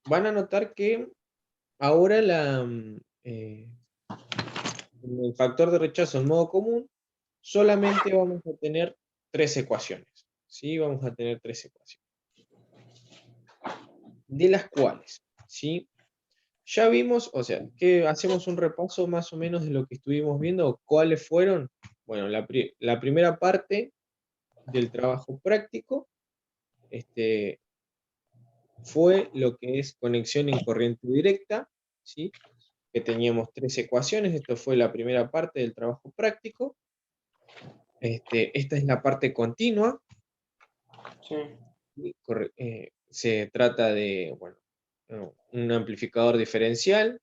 van a notar que ahora el factor de rechazo en modo común, solamente vamos a tener tres ecuaciones. ¿Sí? Vamos a tener tres ecuaciones. De las cuales, ¿sí? Ya vimos, o sea, que hacemos un repaso más o menos de lo que estuvimos viendo, cuáles fueron. Bueno, la primera parte del trabajo práctico fue lo que es conexión en corriente directa, ¿sí? Que teníamos tres ecuaciones. Esto fue la primera parte del trabajo práctico. Esta es la parte continua. Sí. Se trata de, bueno, un amplificador diferencial.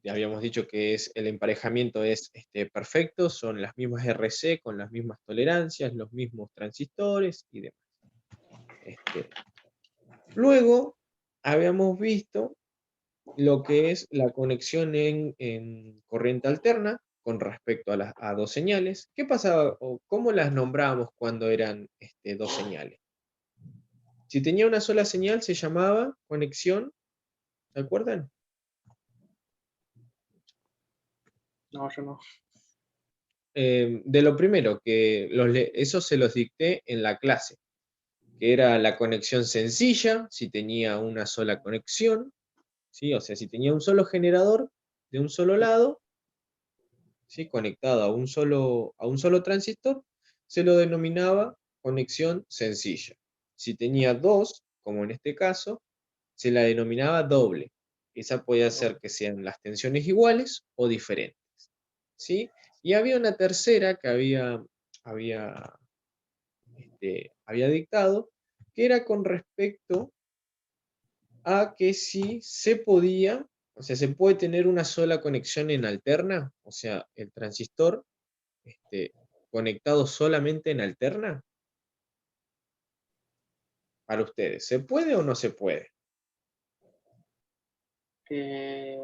Ya habíamos dicho que el emparejamiento es perfecto, son las mismas RC con las mismas tolerancias, los mismos transistores y demás. Luego habíamos visto lo que es la conexión en corriente alterna con respecto a dos señales. ¿Qué pasaba o cómo las nombrábamos cuando eran dos señales? Si tenía una sola señal se llamaba conexión, ¿se acuerdan? No, yo no. De lo primero, eso se los dicté en la clase, que era la conexión sencilla, si tenía una sola conexión, ¿sí? O sea, si tenía un solo generador de un solo lado, ¿sí? Conectado a un solo transistor, se lo denominaba conexión sencilla. Si tenía dos, como en este caso, se la denominaba doble. Esa podía ser que sean las tensiones iguales o diferentes, ¿sí? Y había una tercera que había, había dictado, que era con respecto a que si se podía, o sea, se puede tener una sola conexión en alterna, o sea, el transistor conectado solamente en alterna. Para ustedes, ¿se puede o no se puede? Eh,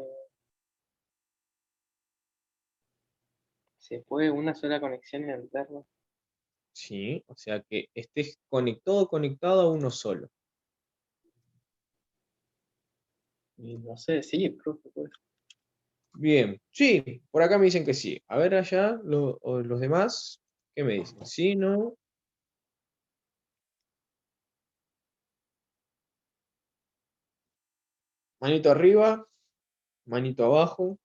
¿Se puede una sola conexión en alterno? Sí, o sea, que estés conectado a uno solo. Y no sé, sí, profe, pues. Bien, sí, por acá me dicen que sí. A ver allá, o los demás, ¿qué me dicen? Sí, no. Manito arriba, manito abajo.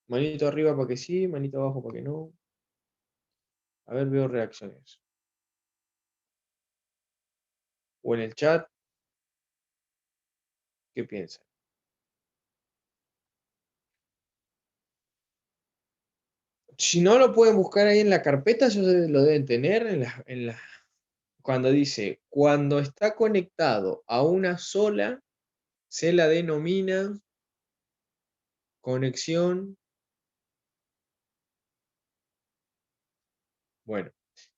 Manito arriba para que sí, manito abajo para que no. A ver, veo reacciones. O en el chat, ¿qué piensan? Si no lo pueden buscar ahí en la carpeta, eso lo deben tener cuando dice, cuando está conectado a una sola, se la denomina conexión. Bueno,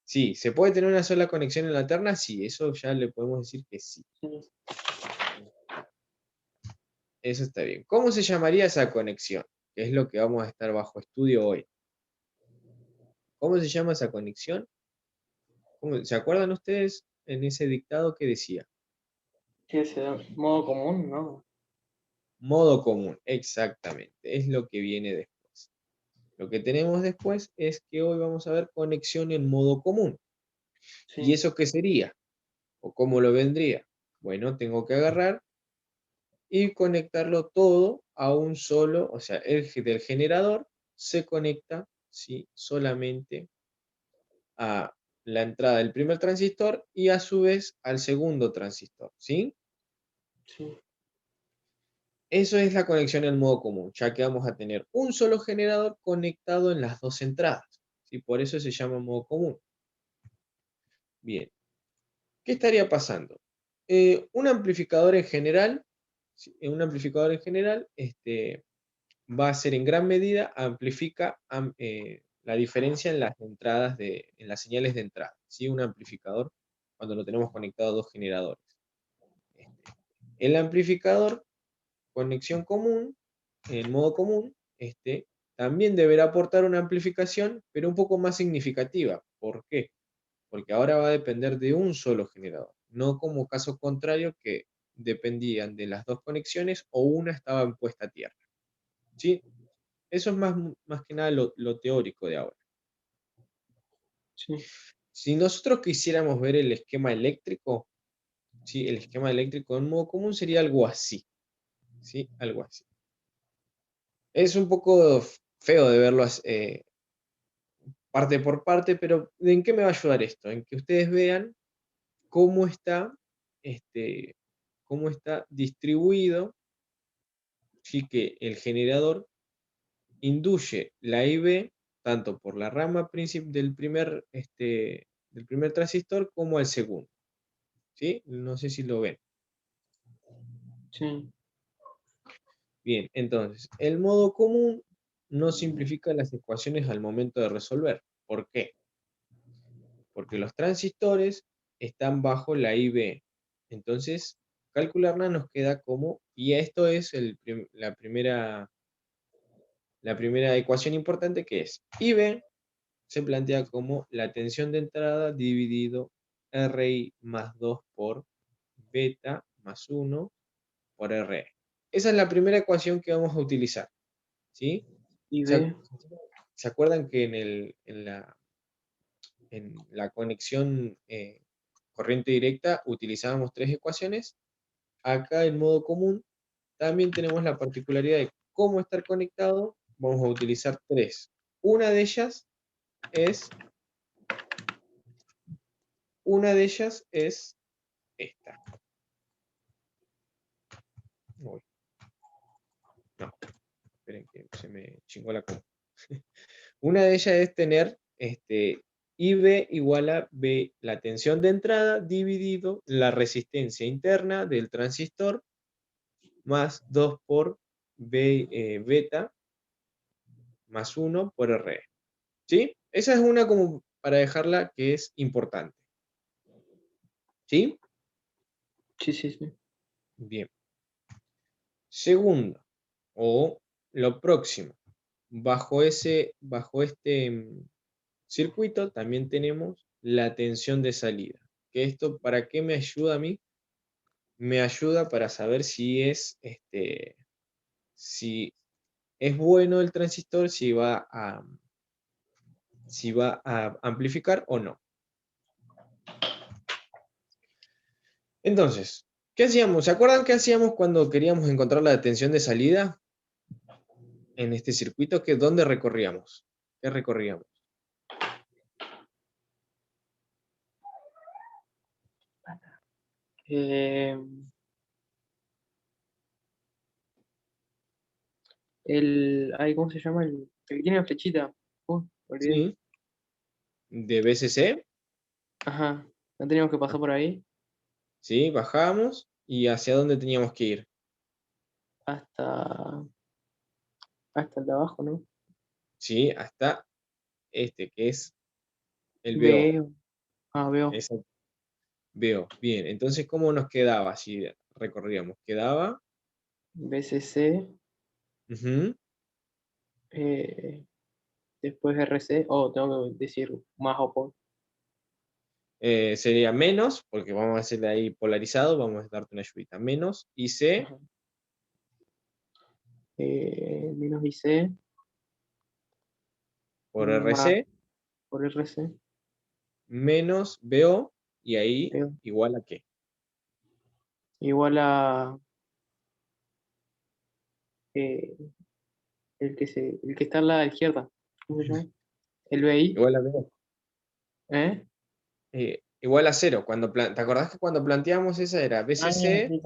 sí, ¿se puede tener una sola conexión en la alterna? Sí, eso ya le podemos decir que sí. Sí. Eso está bien. ¿Cómo se llamaría esa conexión? Que es lo que vamos a estar bajo estudio hoy. ¿Cómo se llama esa conexión? ¿Se acuerdan ustedes en ese dictado que decía? ¿Qué es modo común, no? Modo común, exactamente. Es lo que viene después. Lo que tenemos después es que hoy vamos a ver conexión en modo común. ¿Y Sí. eso qué sería? ¿O cómo lo vendría? Bueno, tengo que agarrar y conectarlo todo a un solo, o sea, el del generador se conecta, ¿sí? Solamente a la entrada del primer transistor y a su vez al segundo transistor, ¿sí? Sí. Eso es la conexión en modo común, ya que vamos a tener un solo generador conectado en las dos entradas, ¿sí? Por eso se llama modo común. Bien, ¿qué estaría pasando? Un amplificador en general, ¿sí? Un amplificador en general, va a ser en gran medida, amplifica la diferencia en las entradas en las señales de entrada, ¿sí? Un amplificador cuando lo tenemos conectado a dos generadores. El amplificador, conexión común, en modo común, también deberá aportar una amplificación, pero un poco más significativa. ¿Por qué? porque ahora va a depender de un solo generador, no como caso contrario que dependían de las dos conexiones o una estaba en puesta a tierra. ¿Sí? Eso es más que nada lo teórico de ahora. Sí. Si nosotros quisiéramos ver el esquema eléctrico, ¿sí? El esquema eléctrico en modo común sería algo así, ¿sí? Algo así. Es un poco feo de verlo parte por parte, pero ¿en qué me va a ayudar esto? En que ustedes vean cómo está, este, cómo está distribuido, ¿sí? Que el generador induye la IB tanto por la rama del primer transistor como al segundo. ¿Sí? No sé si lo ven. Sí. Bien, entonces, el modo común no simplifica las ecuaciones al momento de resolver. ¿Por qué? Porque los transistores están bajo la IB. Entonces, calcularla nos queda como, y esto es la primera ecuación importante, que es IB se plantea como la tensión de entrada dividido RI más 2 por beta más 1 por RE. Esa es la primera ecuación que vamos a utilizar, ¿sí? Y ¿Se, B. se acuerdan que en la conexión corriente directa utilizábamos tres ecuaciones? Acá en modo común también tenemos la particularidad de cómo estar conectado. Vamos a utilizar tres. Una de ellas es, una de ellas es esta. Uy, no, esperen que se me chingó la compu. Una de ellas es tener IB igual a B, la tensión de entrada dividido la resistencia interna del transistor más 2 por B, beta más 1 por RE. ¿Sí? Esa es una como para dejarla que es importante. ¿Sí? Sí, sí, sí. Bien. Segundo, o lo próximo, bajo este circuito también tenemos la tensión de salida. ¿Que esto para qué me ayuda a mí? Me ayuda para saber si es bueno el transistor, si va a amplificar o no. Entonces, ¿qué hacíamos? ¿Se acuerdan qué hacíamos cuando queríamos encontrar la tensión de salida en este circuito? ¿Dónde recorríamos? ¿Qué recorríamos? Eh, ay, ¿cómo se llama? El que tiene la flechita. Me olvidé. ¿Sí? De BCC, Ajá. ¿No teníamos que pasar por ahí? ¿sí? Bajamos y ¿hacia dónde teníamos que ir? Hasta, hasta el de abajo, ¿no? ¿Sí? Hasta que es el BO. Veo. Ah, veo. Exacto, BO. Bien, entonces, ¿cómo nos quedaba si recorríamos? Quedaba, BCC. ujú, eh, después RC. Oh, tengo que decir más o por. sería menos, porque vamos a hacerle ahí polarizado, vamos a darte una ayudita. Menos IC Ajá. Menos IC. por Más RC por RC. menos BO, y ahí Veo. igual a qué. Igual a eh, el que está a la izquierda. ¿Cómo se llama? El BI. Igual a BO. ¿Eh? Igual a cero. ¿Te acordás que cuando planteamos esa era Ah, BCC sí, sí.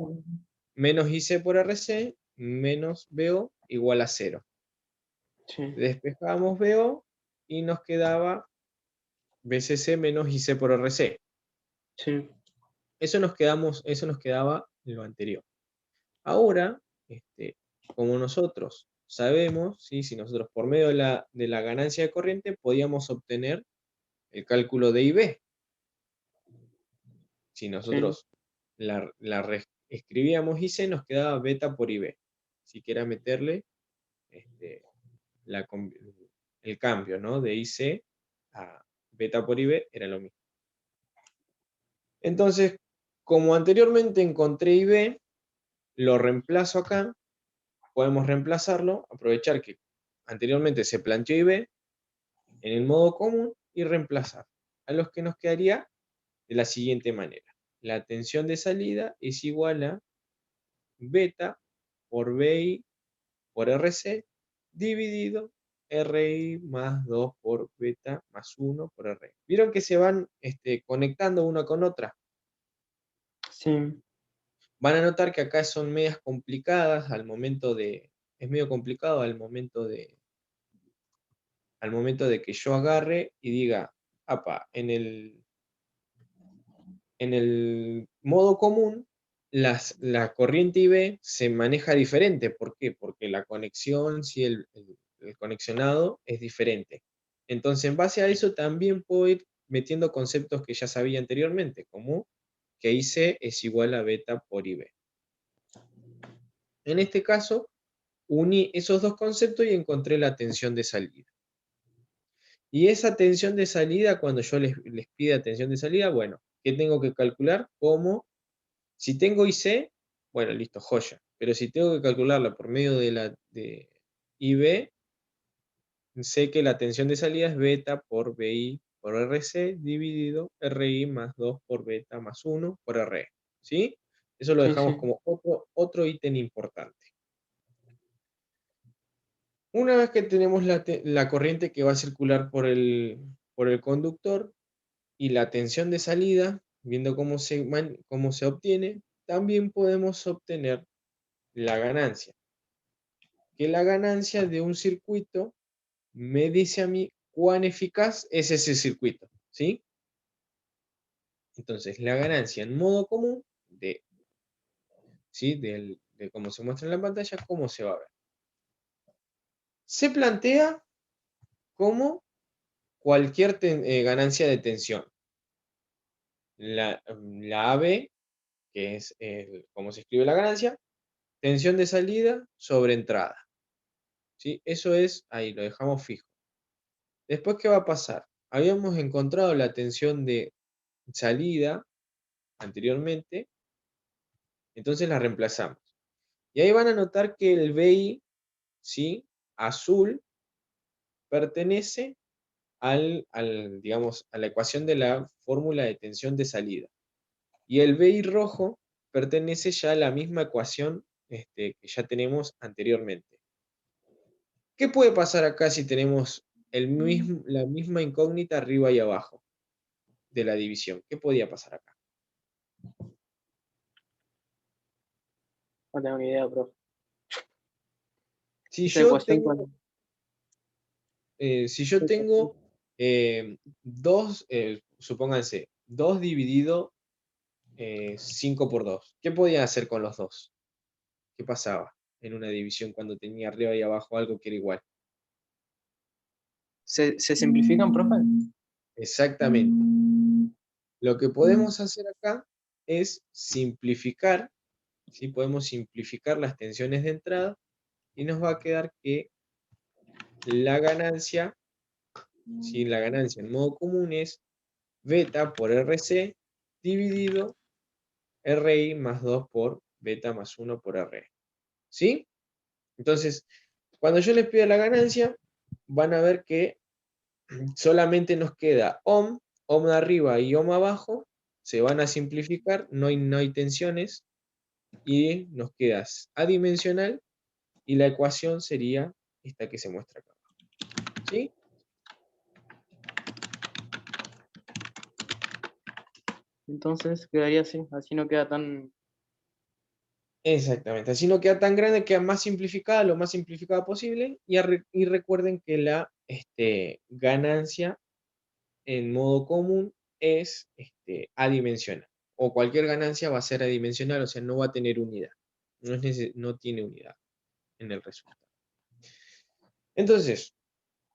menos IC por RC menos BO igual a cero? Sí, Despejamos BO y nos quedaba BCC menos IC por RC. sí, Eso nos quedaba en lo anterior. Ahora, como nosotros sabemos, ¿sí? Si nosotros por medio de la ganancia de corriente podíamos obtener el cálculo de IB. Si sí, nosotros escribíamos IC, nos quedaba beta por IB. Si quiera meterle este, el cambio, ¿no? De IC a beta por IB era lo mismo. Entonces, como anteriormente encontré IB, lo reemplazo acá, podemos reemplazarlo, aprovechar que anteriormente se planteó IB en el modo común y reemplazar. A los que nos quedaría de la siguiente manera. La tensión de salida es igual a beta por BI por RC dividido RI más 2 por beta más 1 por RI. ¿Vieron que se van conectando una con otra? Sí, Van a notar que acá son medias complicadas al momento de... Es medio complicado al momento de que yo agarre y diga, apa, en el modo común, la corriente IB se maneja diferente. ¿Por qué? Porque la conexión, si el conexionado es diferente. Entonces, en base a eso, también puedo ir metiendo conceptos que ya sabía anteriormente, como que IC es igual a beta por IB. En este caso, uní esos dos conceptos y encontré la tensión de salida. Y esa tensión de salida, cuando yo les pida tensión de salida, bueno, ¿qué tengo que calcular? Como si tengo IC, bueno, listo, joya. Pero si tengo que calcularla por medio de IB, sé que la tensión de salida es beta por BI por RC dividido RI más 2 por beta más 1 por RE. ¿Sí? Eso lo sí, dejamos sí. como otro ítem importante. Una vez que tenemos la corriente que va a circular por el conductor y la tensión de salida, viendo cómo se obtiene, también podemos obtener la ganancia. Que la ganancia de un circuito me dice a mí cuán eficaz es ese circuito, ¿sí? Entonces, la ganancia en modo común ¿sí? De cómo se muestra en la pantalla, cómo se va a ver. Se plantea como cualquier ganancia de tensión. La AB, que es cómo se escribe la ganancia, tensión de salida sobre entrada. ¿Sí? Eso es, ahí lo dejamos fijo. Después, ¿qué va a pasar? Habíamos encontrado la tensión de salida anteriormente, entonces la reemplazamos. Y ahí van a notar que el BI, ¿sí? Azul, pertenece digamos, a la ecuación de la fórmula de tensión de salida. Y el BI rojo pertenece ya a la misma ecuación que ya tenemos anteriormente. ¿Qué puede pasar acá si tenemos la misma incógnita arriba y abajo de la división? ¿Qué podía pasar acá? No tengo ni idea, profe. Si Esa yo ecuación tengo, con... si yo tengo dos, supónganse, 2 dividido 5 por 2, ¿qué podía hacer con los dos? ¿Qué pasaba en una división cuando tenía arriba y abajo algo que era igual? ¿Se simplifican, profe? Exactamente. Lo que podemos hacer acá es simplificar, ¿sí? Podemos simplificar las tensiones de entrada y nos va a quedar que la ganancia, ¿sí? La ganancia en modo común es beta por RC dividido RI más 2 por beta más 1 por RE. ¿Sí? Entonces, cuando yo les pida la ganancia, van a ver que solamente nos queda ohm arriba y ohm abajo, se van a simplificar, no hay tensiones, y nos queda adimensional, y la ecuación sería esta que se muestra acá. ¿Sí? Entonces quedaría así no queda tan... Exactamente. Así no queda tan grande, queda más simplificada, lo más simplificada posible, y recuerden que la ganancia en modo común es adimensional. O cualquier ganancia va a ser adimensional, o sea, no va a tener unidad. No tiene unidad en el resultado. Entonces,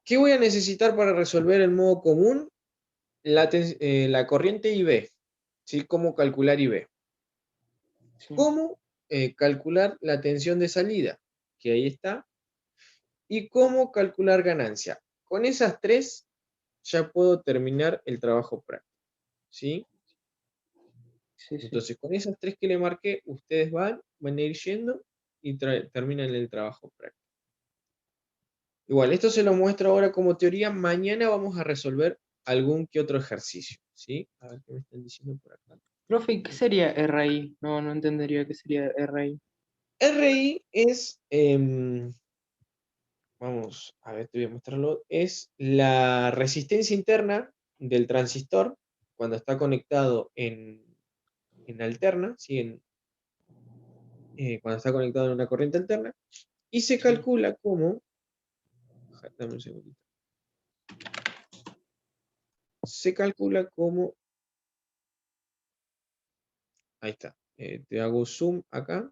¿qué voy a necesitar para resolver el modo común? La corriente IB. ¿Sí? ¿Cómo calcular IB? Sí. ¿Cómo calcular la tensión de salida? Que ahí está. ¿Y cómo calcular ganancia? Con esas tres ya puedo terminar el trabajo práctico. ¿Sí? Sí, sí. Entonces, con esas tres que le marqué, ustedes van a ir yendo y terminan el trabajo práctico. Igual, esto se lo muestro ahora como teoría. Mañana vamos a resolver algún que otro ejercicio, ¿sí? A ver qué me están diciendo por acá. Profe, ¿y qué sería RI? No, no entendería qué sería RI. RI es, vamos a ver, te voy a mostrarlo, es la resistencia interna del transistor cuando está conectado en alterna, ¿sí? Cuando está conectado en una corriente alterna, y se Sí. calcula como, dame un segundito, se calcula como, ahí está, te hago zoom acá,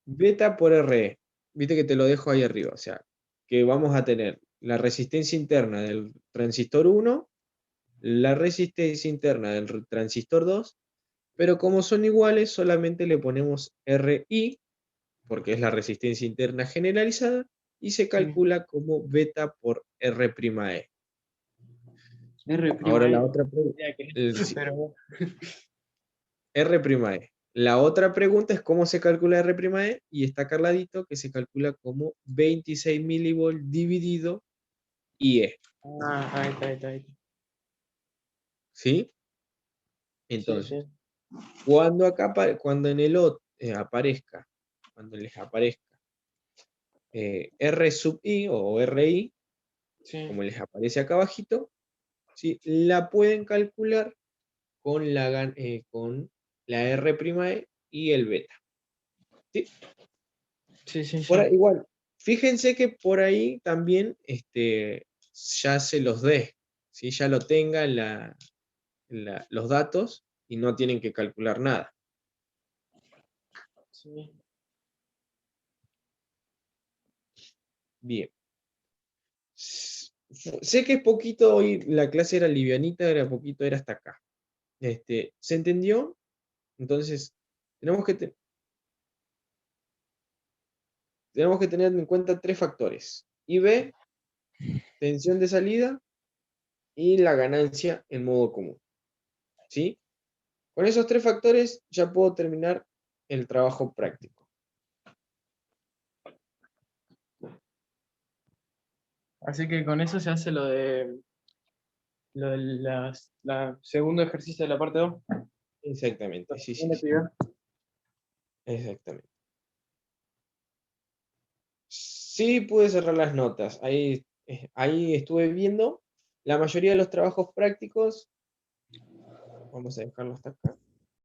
beta por RE, viste que te lo dejo ahí arriba, o sea, que vamos a tener la resistencia interna del transistor 1, la resistencia interna del transistor 2, pero como son iguales, solamente le ponemos RI, porque es la resistencia interna generalizada, y se Sí. calcula como beta por R'E. R Ahora prima la E. otra pregunta, Ya que- sí, Pero R'E. La otra pregunta es cómo se calcula R'E, y está carladito que se calcula como 26 milivolts dividido IE, ahí está, ahí está, ahí está. ¿sí? Sí, Entonces, sí. cuando acá, cuando en el aparezca, cuando les aparezca R sub I o RI, Sí. como les aparece acá abajito, ¿sí? La pueden calcular con la R'E y el beta, ¿sí? Sí, sí, sí. Igual, fíjense que por ahí también ya se los dé, ¿sí? Ya lo tengan los datos y no tienen que calcular nada. Sí. Bien. Sé que es poquito, hoy la clase era livianita, era poquito, era hasta acá. ¿Se entendió? Entonces, tenemos que, tenemos que tener en cuenta tres factores. IB, tensión de salida y la ganancia en modo común, ¿sí? Con esos tres factores ya puedo terminar el trabajo práctico. Así que con eso se hace lo de la segundo ejercicio de la parte 2. Exactamente, La sí, sí, segunda sí, actividad. exactamente. Sí pude cerrar las notas. Ahí estuve viendo la mayoría de los trabajos prácticos. Vamos a dejarlo hasta acá.